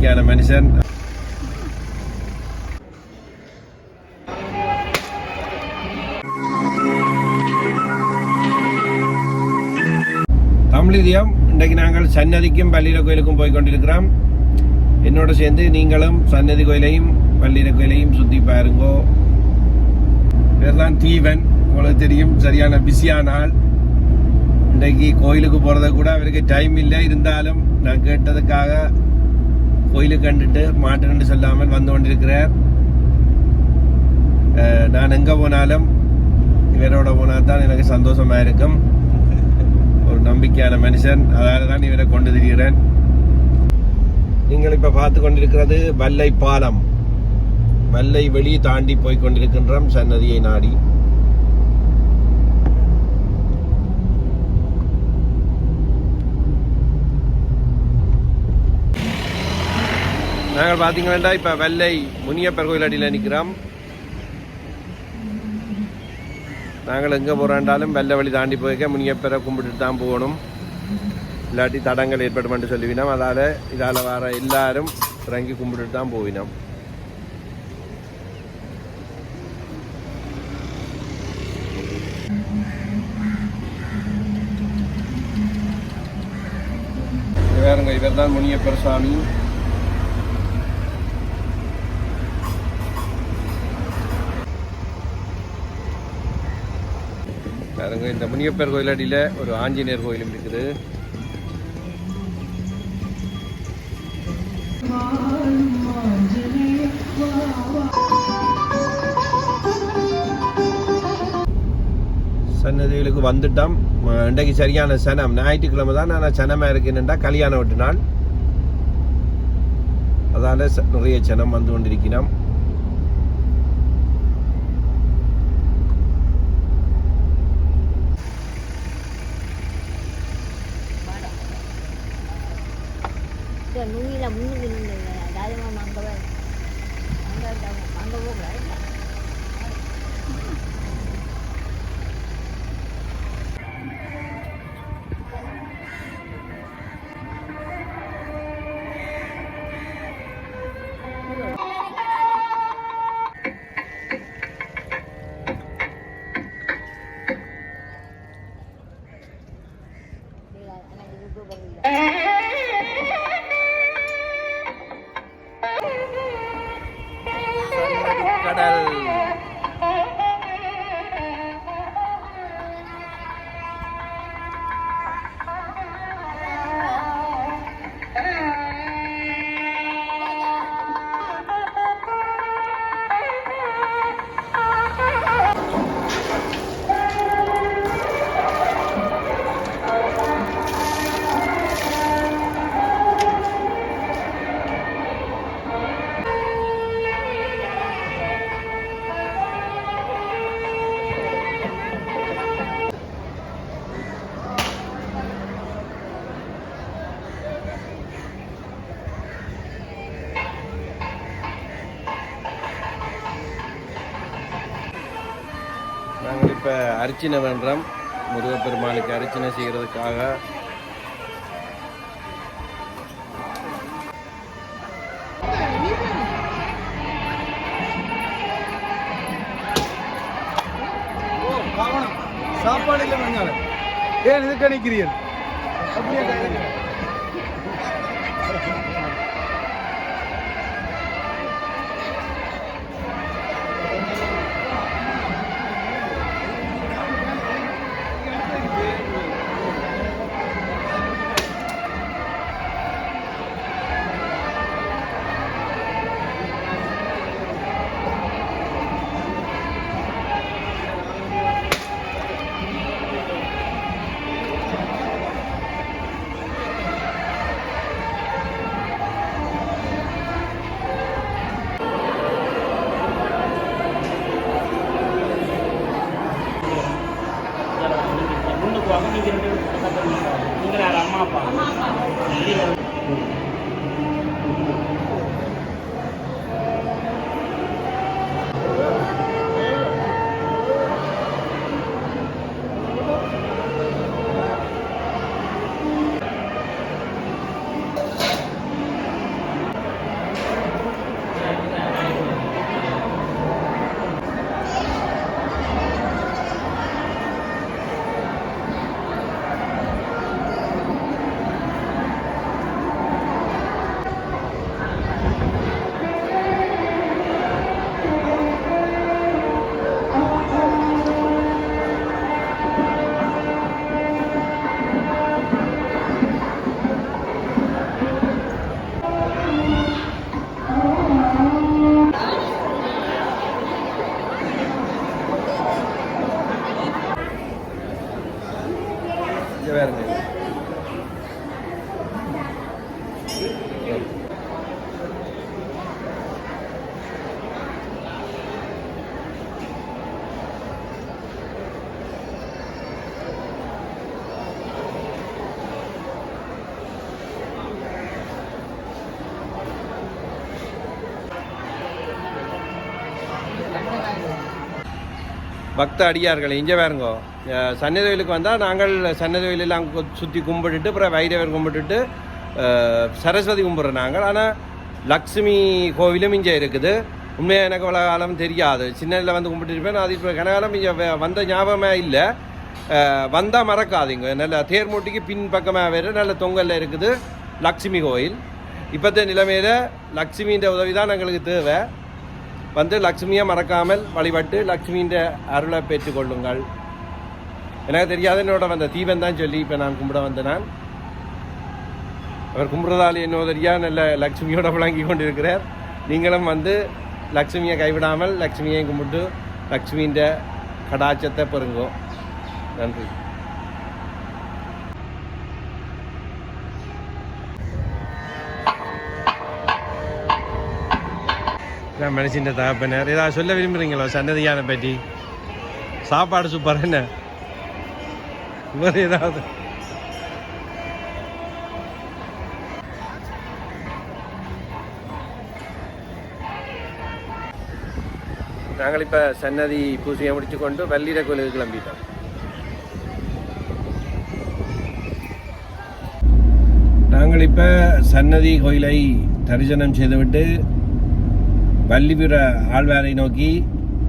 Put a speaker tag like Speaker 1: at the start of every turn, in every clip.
Speaker 1: நம்பிக்கையான மனுஷன். தமிழிதியம் இன்றைக்கு நாங்கள் சன்னதிக்கும் பள்ளியில கோயிலுக்கும் போய் கொண்டிருக்கிறோம். என்னோட சேர்ந்து நீங்களும் சன்னதி கோயிலையும் பள்ளியில கோயிலையும் சுற்றி பாருங்கோ. பேர்தான் தீவன், உங்களுக்கு தெரியும், சரியான பிஸியான ஆள். இன்றைக்கு கோயிலுக்கு போகிறத கூட அவருக்கு டைம் இல்லை. இருந்தாலும் நான் கேட்டதுக்காக கோயிலுக்கு கண்டுட்டு மாட்டேன்னு சொல்லாமல் வந்து கொண்டிருக்கிறார். நான் எங்கே போனாலும் இவரோட போனால் தான் எனக்கு சந்தோஷமாக இருக்கும். ஒரு நம்பிக்கையான மனுஷன், அதால தான் இவரை கொண்டு திரிகிறேன். நீங்கள் இப்போ பார்த்து கொண்டிருக்கிறது வல்லை பாலம். வல்லை வெளி தாண்டி போய் கொண்டிருக்கின்றோம் சன்னதியை நாடி. நாங்கள் பார்த்தீங்கன்னா இப்போ வெள்ளை முனியப்பர் கோயில் அடியில் நிற்கிறோம். நாங்கள் எங்கே போகிறாண்டாலும் வெள்ளை வழி தாண்டி போய்க்க முனியப்பரை கும்பிட்டுட்டு தான் போகணும். இல்லாட்டி தடங்கள் ஏற்படுமென்று சொல்லிவினோம். இதால் வர எல்லாரும் இறங்கி கும்பிட்டுட்டு தான் போவினோம். வேறுங்க, இவர் தான் முனியப்பர் சுவாமி. பாருங்க, இந்த முனியப்பர் கோயில் அடியில் ஒரு ஆஞ்சநேயர் கோயிலும் இருக்குது. சன்னதிகளுக்கு வந்துட்டோம். இன்றைக்கு சரியான சனம், ஞாயிற்றுக்கிழமை தான். ஆனால் சனமாக இருக்குன்னா கல்யாண வீட்டு நாள், அதால நிறைய சனம் வந்து கொண்டிருக்கிறோம். கடல் நாங்கள் இப்போ அர்ச்சனை பண்ணுறோம். முருகப்பெருமானுக்கு அர்ச்சனை செய்கிறதுக்காக சாப்பாடு இல்லை. ஏன் இது கணிக்கிறீர்கள்? அப்படியே பக்த அடியார்கள் இங்கே பாருங்கோ. சன்னதி கோயிலுக்கு வந்தால் நாங்கள் சன்னதி கோயிலெல்லாம் சுற்றி கும்பிட்டுட்டு அப்புறம் வைரவர் கும்பிட்டுட்டு சரஸ்வதி கும்பிட்றோம் நாங்கள். ஆனால் லக்ஷ்மி கோவிலும் இங்கே இருக்குது. உண்மையாக எனக்கு அவ்வளோ காலம் தெரியாது. சின்னதில் வந்து கும்பிட்டுருப்பேன். அது இப்போ கனகாலம் இங்கே வந்த ஞாபகமே இல்லை. வந்தால் மறக்காதீங்க. நல்ல தேர்மூட்டிக்கு பின் பக்கமாக வேறு நல்ல தொங்கலில் இருக்குது லக்ஷ்மி கோயில். இப்போத்த நிலைமையில் லக்ஷ்மின்ற உதவி தான் எங்களுக்கு தேவை. வந்து லக்ஷ்மியை மறக்காமல் வழிபட்டு லக்ஷ்மின்ற அருளை பெற்றுக்கொள்ளுங்கள். எனக்கு தெரியாத என்னோட வந்த தீபம் தான் சொல்லி இப்போ நான் கும்பிட வந்தேன். நான் அவர் கும்பிட்றதால என்னோதரியா நல்ல லக்ஷ்மியோட விளங்கி கொண்டு இருக்கிறார். நீங்களும் வந்து லக்ஷ்மியை கைவிடாமல் லக்ஷ்மியை கும்பிட்டு லக்ஷ்மின்ற கடாட்சத்தை பெறுங்கோ. நன்றி. நான் மனுஷன் தகப்பனர் ஏதாவது சொல்ல விரும்புகிறீங்களோ சன்னதியான பற்றி? சாப்பாடு சூப்பர் என்ன? வேறு ஏதாவது? நாங்கள் இப்போ சன்னதி பூஜையை முடிச்சு கொண்டு வள்ளிர கோயிலுக்கு கிளம்பிட்டோம். நாங்கள் இப்போ சன்னதி கோயிலை தரிசனம் செய்துவிட்டு வள்ளிபுர ஆழ்வாரை நோக்கி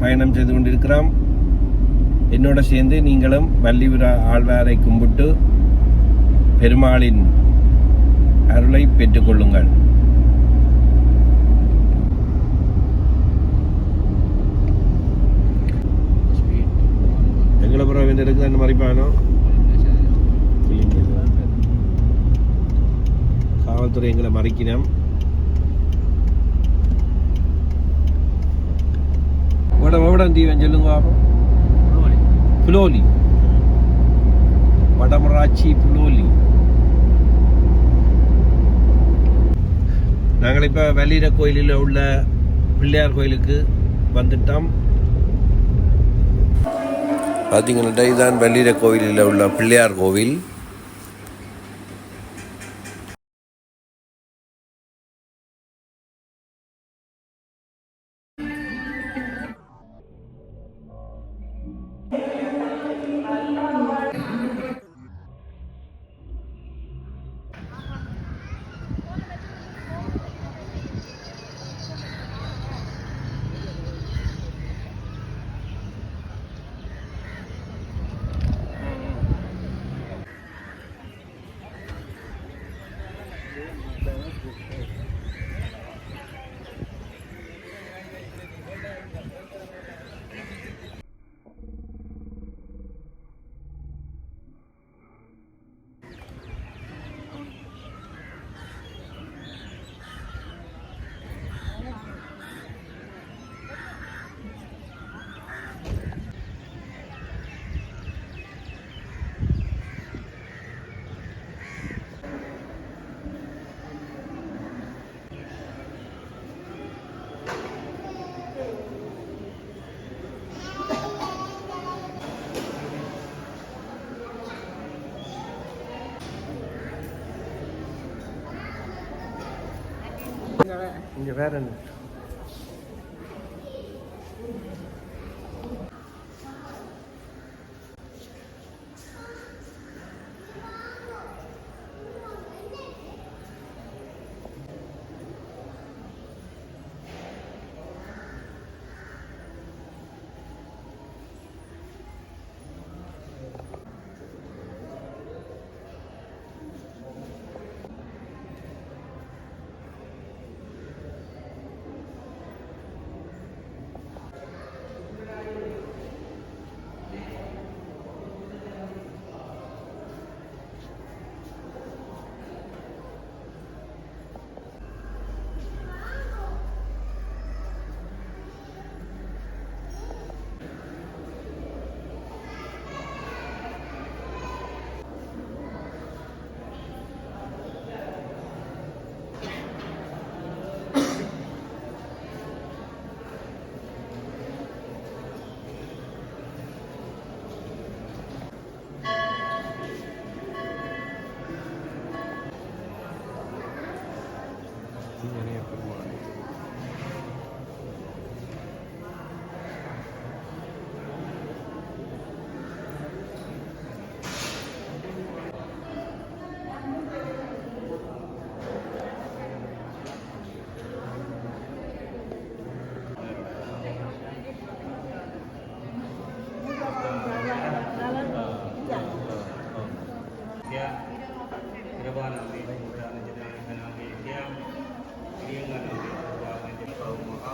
Speaker 1: பயணம் செய்து கொண்டிருக்கிறோம். என்னோட சேர்ந்து நீங்களும் வள்ளிபுர ஆழ்வாரை கும்பிட்டு பெருமாளின் அருளை பெற்றுக்கொள்ளுங்கள். எங்களை புறம் வந்து இருக்குது அந்த மறைப்பானோ காவல்துறை எங்களை மறைக்கணும். வடம் தீவன் சொல்லுங்க. புலோலி வடமராட்சி புலோலி. நாங்கள் இப்போ வள்ளிர கோயிலில் உள்ள பிள்ளையார் கோயிலுக்கு வந்துட்டோம். பார்த்தீங்கன்னா இதுதான் வள்ளிர கோயிலில் உள்ள பிள்ளையார் கோவில். இங்கே வேற என்ன?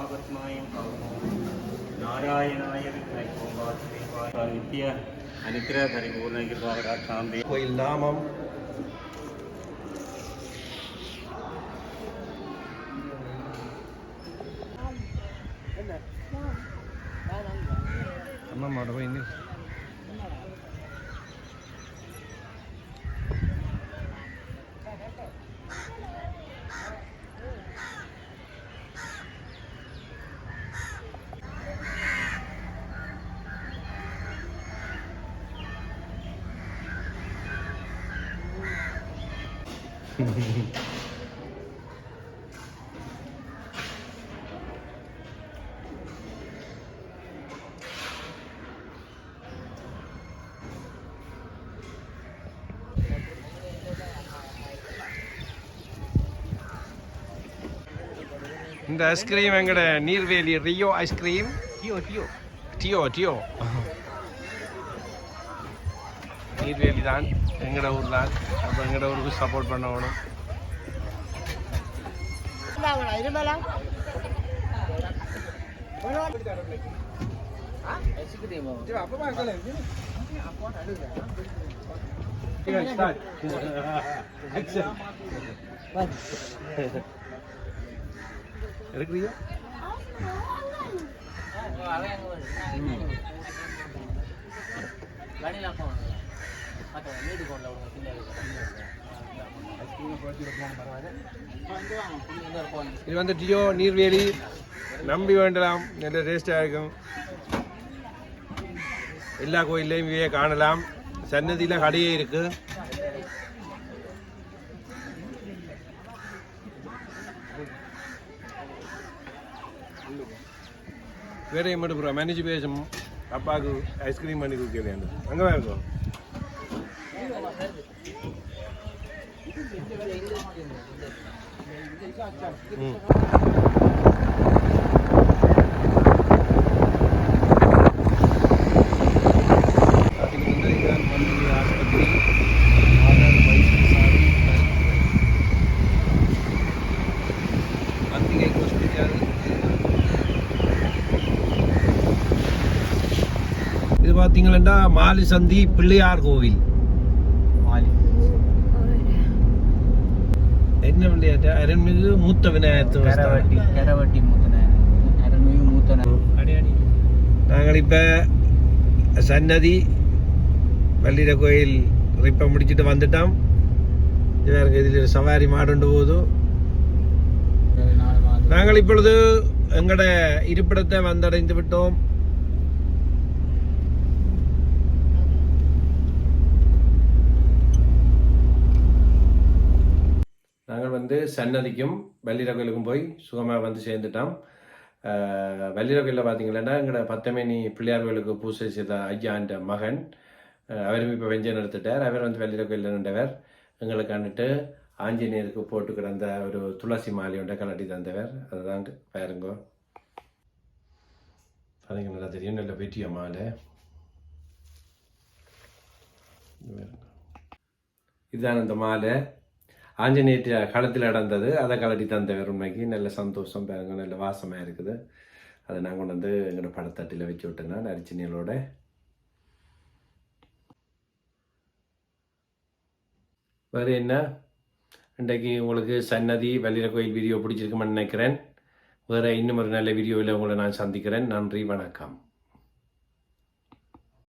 Speaker 2: மகாபத்மாயம் நாராயணாய வித்மஹே ஓம் வாசுதேவாய நித்ய அனுக்கிரக பரிபூர்ண கிருபாகடாட்சாம்பே.
Speaker 1: கோயில் நாமம் அம்மா போய் இந்த ஐஸ்கிரீம் எங்கட நீர்வேலி ரியோ ஐஸ்கிரீம் டியோ நீர்வேலி தான் எங்கட ஊர் தான். அப்போ எங்கட ஊருக்கு சப்போர்ட் பண்ணணும். எடுக்கிறியா? இது வந்து டியோ நீர்வேலி நம்பி வேண்டலாம். நல்ல டேஸ்டாக இருக்கும். எல்லா கோயிலையும் இவையே காணலாம். சன்னதியில் கடையே இருக்கு. வேற மட்டும் ப்ரோ மேனேஜ் பேசும் அப்பாவுக்கு ஐஸ்கிரீம் பண்ணி கொடுக்க வேண்டும். அங்கே தான் இருக்கும். இது பார்த்தீங்கன்னா மாலி சந்தி பிள்ளையார் கோவில். என்ன விளையாட்டு? அருள்மிகு மூத்த விநாயகர். நாங்கள் இப்ப சன்னதி வள்ளிட கோயில் ரிப்ப முடிச்சுட்டு வந்துட்டோம். இதில் சவாரி மாடுண்டு போது நாங்கள் இப்பொழுது எங்கட இருப்பிடத்தை வந்தடைந்து விட்டோம். நாங்கள் வந்து சன்னதிக்கும் வள்ளிட கோயிலுக்கும் போய் சுகமாக வந்து சேர்ந்துட்டோம். வள்ளிட கோயிலில் பார்த்தீங்கன்னா எங்களோட பத்தமேனி பிள்ளையார் கோயிலுக்கு பூசை செய்த ஐயாண்ட மகன் அவரும் இப்போ வெஞ்சன் எடுத்துட்டார். அவர் வந்து வள்ளிட கோயிலில் நின்றவர். எங்களுக்கு கண்டுட்டு ஆஞ்சநேயருக்கு போட்டு கிடந்த ஒரு துளசி மாலை ஒன்றை கலட்டி தந்தவர். அதுதான் பாருங்கோ. அதுங்க நல்லா தெரியும். நல்ல வெற்றிய மாலை. இதுதான் அந்த மாலை ஆஞ்சநேயர் களத்தில் நடந்தது. அதை கலட்டி தந்தவர். உண்மைக்கு நல்ல சந்தோஷம். பாருங்க, நல்ல வாசமாக இருக்குது. அதை நான் கொண்டு வந்து எங்களோட படத்தட்டில் வச்சு விட்டேன்னா அரிச்சனைகளோட. வேறு என்ன, இன்றைக்கு உங்களுக்கு சன்னதி வள்ளிட கோயில் வீடியோ பிடிச்சிருக்குமென்னு நினைக்கிறேன். வேறு இன்னும் ஒரு நல்ல வீடியோவில் உங்களை நான் சந்திக்கிறேன். நன்றி, வணக்கம்.